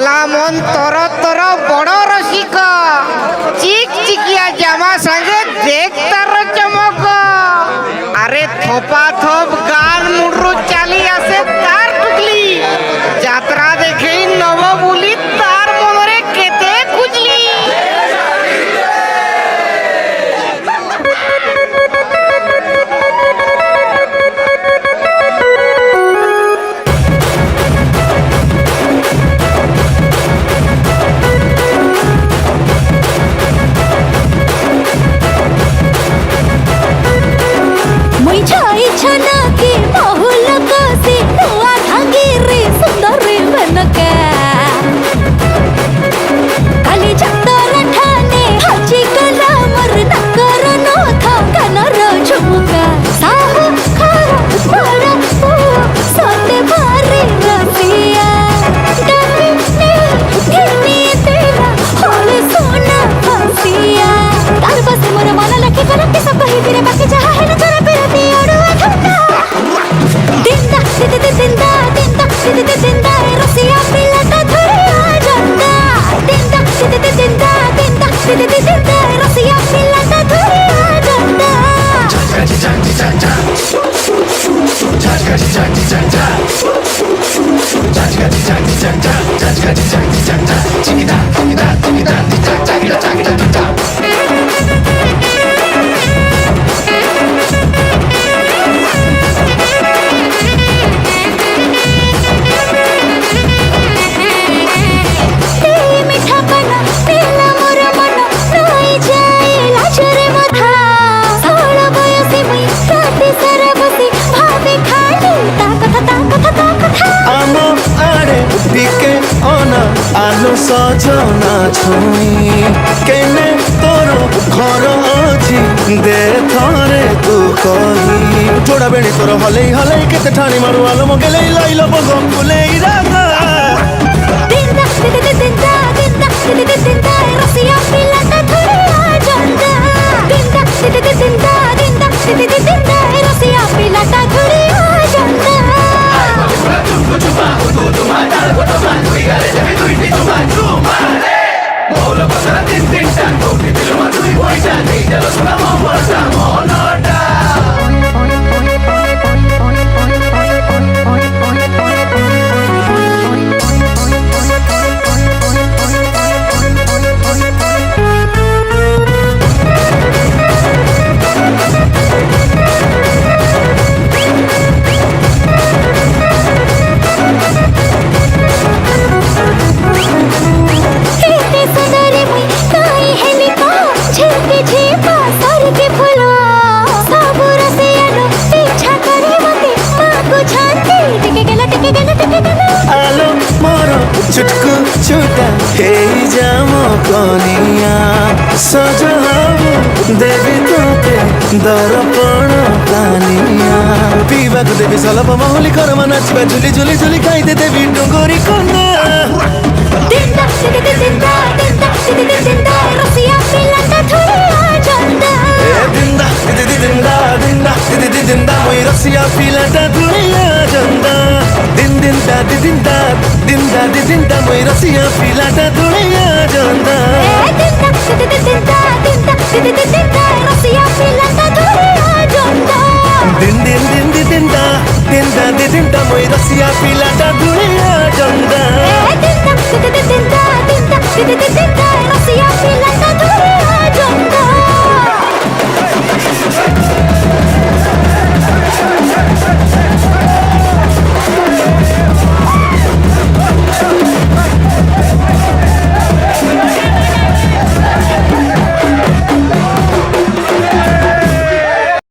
শালা মন তর তর বড় রসিক চিক চিকিয়া জামা সঙ্গে দেখ তার চমক আরে থোপা থোপ গান মুডরু চালি আসে তার টুকলি যাত্রা দেখেই নব বলি তার মনরে কেতে খুঁজলি আলো সজনা ছুঁই কেনে তোর ঘর অছি দে থরে তু কহি জোড়া বেড়ি তোর হলেই হলেই কেতে ঠানি মারু আলো মগেলেই লাইল বগম ফুলেই রাগা দিন্দা দিন্দা দিন্দা দিন্দা দিন্দা দিন্দা রসিয়া পিলাটা ধরিয়া জন্দা দিন্দা দিন্দা দিন্দা দিন্দা দিন্দা দিন্দা রসিয়া পিলাটা ধরিয়া জন্দা चुटकू छुटा हे जाम कनिया सज देवी तोते दर्पण कानिया पीवा को देवी सलप माहुली कर नाचबा झुली झुली झुली खाइते देवी डोंगरी कन्या दिंदा दिंदा दिंदा दिंदा दिंदा दिंदा रसिया पिलाटा धरिया जंदा दिंदा दिंदा दिंदा दिंदा दिंदा मोई रसिया पिलाटा धरिया जंदा दिन दिंदा दिंदा दिंदा दिंदा मोई रसिया पिलाटा धरिया जंदा दिंदा दिंदा दिंदा दिंदा दिंदा रसिया पिलाटा धरिया जंदा दिन दिन दिन दिंदा दिंदा दिंदा मोई रसिया पिलाटा धरिया जंदा दिंदा दिंदा दिंदा दिंदा दिंदा रसिया पिलाटा